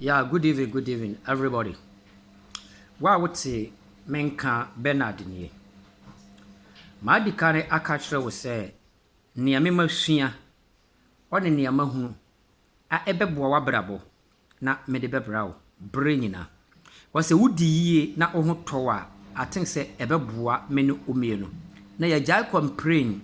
Yeah, good evening, everybody. Wa would say menka Bernard nie. Ma di kare aka kyerɛ wo sɛ nea me masua ɔne nea mahunu a ɛbɛboa w'abrabɔ na mede bɛbra wo bere nyina. Wɔsɛ wodi yie na wo ho tɔ a I think sɛ ɛbɛboa me ne omienu. Na yɛgyae complain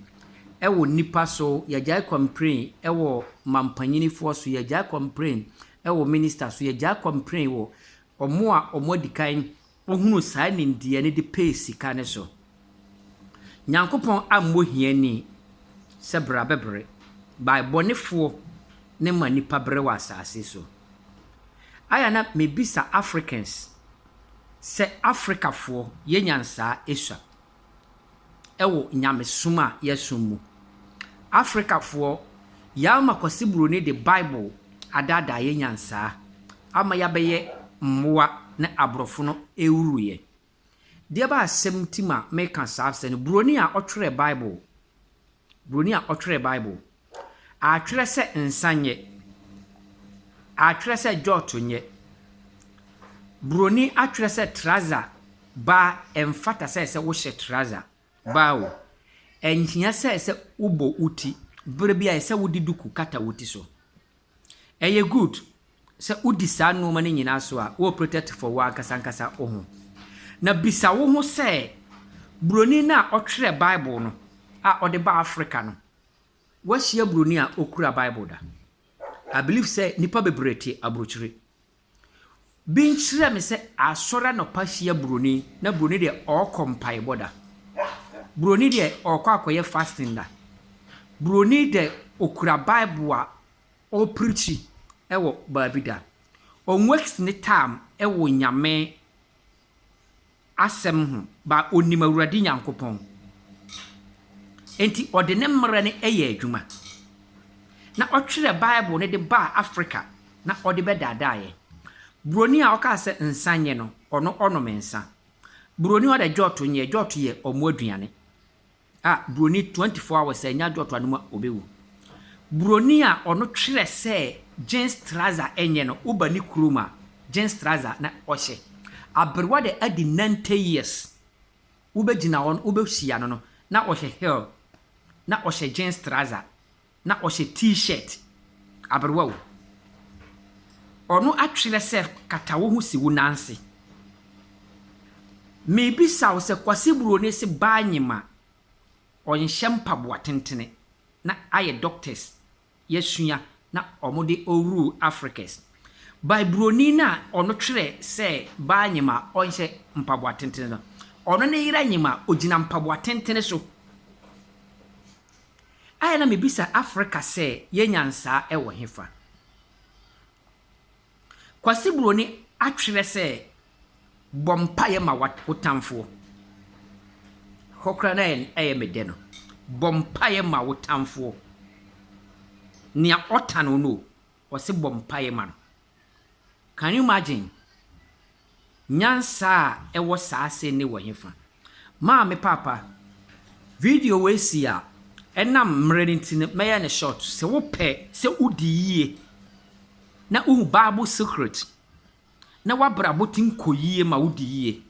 ɛwɔ nipa so, yɛgyae complain ɛwɔ mampanyinifoɔ so, yɛgyae complain ɛwɔ minister so, yɛgyae complain wɔ ɔmo a ɔmo adikan ohunu saa nindeɛ ne de pay sika ne so. Nyankopɔn ammɔ hiani sɛ bra bɛbrɛ by bɔnefoɔ ne ma nipa brɛ wɔ asase so. Aya na mebisa Africans sɛ Africafoɔ yɛnyansaa esua ɛwɔ nyamesom a yɛsom mu. Africafoɔ yama kwasi buroni de Bible adada yɛnyansaa ama yɛbɛyɛ mmoa na abrɔfo no ewuruye. Deɛ ba asɛm tima meka saa sɛ no buroni a ɔtwerɛ Bible. Buroni a ɔtwerɛ Bible. Atwerɛ sɛ nsanyɛ. Atwerɛ sɛ jɔto nyɛ. Buroni atwerɛ sɛ trouser ba emfata sɛ wohyɛ trouser ba o. Enhia sɛ ubɔ uti bere bia sɛ wodi duku kata wuti so. Ɛyɛ good sɛ udi saa nneɛma no nyinaa so a wo protect for wa kasankasa oho. Na bisa wo ho sɛ buroni na ɔtwerɛ Bible no a ɔde ba Africa no. Wɔhyia buroni a okura Bible da. I believe sɛ nipa bebrete abrochire. Bi nkyerɛ me sɛ asɔre no pa hyia buroni na buroni de ɔkɔ boda. Buroni de ɔkɔ akɔyɛ fasting da. Buroni de okura Bible a ɔpreachi ɛwɔ baabi da. On works ne time ɛwɔ nyame asɛm ho ba onim awurade Nyankopɔn. Enti ɔde ne mmara ne ɛyɛ adwuma. Na ɔtwerɛ Bible ne de ba Africa na ɔde bɛdaadaayɛ. Buroni a ɔka sɛ nsanyɛ no ɔno ɔnom nsa. Buroni ɔde jɔto yɛ ɔmo aduane. Buroni 24 hours anya jɔto anuma obewu. Buroni a ɔno twerɛ sɛ jeans trouser enye no uba ni kuruma jeans trouser na ɔhyɛ. Aberwa de adi 90 years. Ube gina on ube hia no na ɔhyɛ heel na ɔhyɛ jeans trouser na ɔhyɛ t-shirt. Aberwa wo. Ɔno atwerɛ sɛ katawo ho si wo nanse. Maybe saw sɛ kwasi buroni se ba nyima ɔnhyɛ mpaboa tentene na ayɛ doctors yesua na ɔmode owuru Africans. By buroni na ɔno twerɛ sɛ ba nyima ɔnhyɛ mpaboa tentene no. Ɔno ne yira nyima ogina mpaboa tentene so. Aya na mebisa Africa sɛ yenyansaa ɛwɔ hefa. Kwasi buroni atwerɛ sɛ bompaye ma wotamfo. Hokra na ɛyɛ mede no. Bompaye ma wotamfo. Nia otano no wase bompaye ma no. Can you imagine? Nyansa ɛwɔ saase ne wɔ hefa. Ma me papa video we si a ɛnam mmerɛnti ne mɛyɛ ne short sɛ wopɛ sɛ udi yie na Bible secret na wabra botin koyie ma udi yie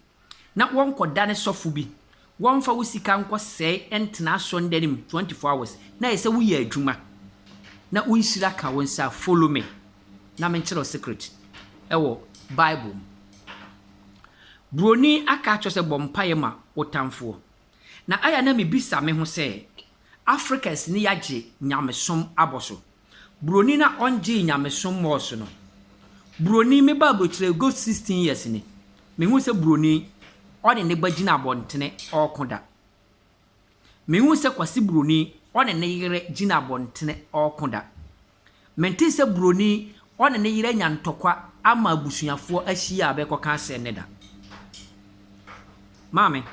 na wɔnkɔda ne sɔfo bi wɔmfa wo sika nkɔ sɛe ɛntena asɔnda nim 24 hours na ɛsɛ wo yɛ adwuma na unhyira ka wo nsa follow me na menkyerɛ secret ɛwɔ Bible. Buroni aka kyerɛ sɛ bompaye ma wotamfo. Na aya na mebisa me ho sɛ Africans ni yagye nyamesom aboso. Buroni na ɔngye nyamesom mɔso no. Buroni me ba bokyerɛ go 16 years ni. Me hu sɛ buroni ɔne ne bagina abontene ɔkoda. Me hu sɛ kwasi buroni ɔne ne yere gina abontene ɔkoda. Mente sɛ buroni ɔne ne yere nyantokwa ama abusuafoɔ ahyia abɛkɔka sɛ ne da. Mame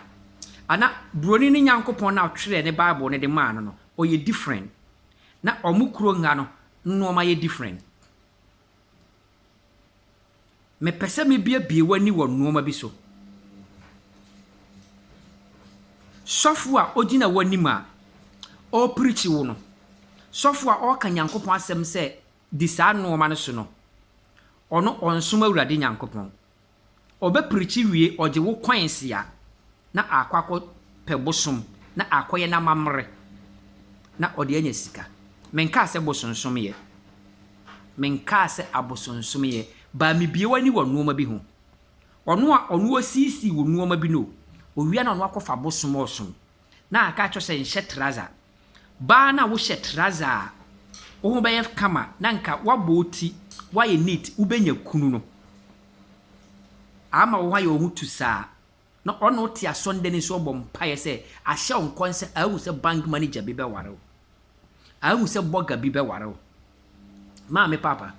ana buroni ne Nyankopɔn na ɔtwerɛ ne Bible ne de maa no ɔyɛ different. Na ɔmo kuro nga no nneɛma yɛ different. Me pese me bie wani wɔ nneɛma bi so. Sɔfo a ogina wani ma o preach wo no. Sɔfo a ɔka Nyankopɔn asɛm sɛ di saa nneɛma no so no. ono onsom awurade nyankopɔn obeprichi wie oje wo kwanse a na akwakọ pe bosom na akoye na mamre na ode anya sika menka se bosonsom ye menka se abosonsom ye ba mebie wani wo nuoma bi ho ono a ono osisi wo nuoma bi no owia na ono akọfa bosom osom na aka cho se nhye traza ba na wo hye traza wo ho beye kama na nka waboti waye neat ubenya kunu no ama wo haye wo tusa na ono ti asonde ni so bom paye se ahye onkon se ahu se bank manager bi be ware ahu se boga bi be ware ma me papa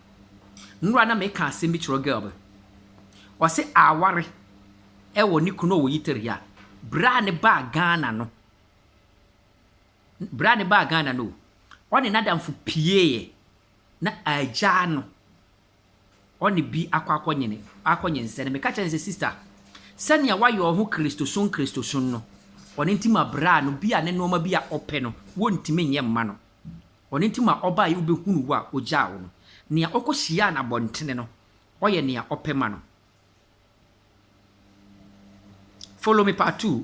nura na me ka asemi chiro girl be o se aware e wo ni kuno wo yiteria bra ne ba Ghana no one nadamfo pie na agya no one bi akwanyen se ne me ka chense sister sania waye ho kristosun no one ntima bra no bia ne no ma bia ope no wontime nye mma no one ntima oba ye obehunu wa ogya wo no nia okohia na bontene no oye nia ope ma no. Follow me part 2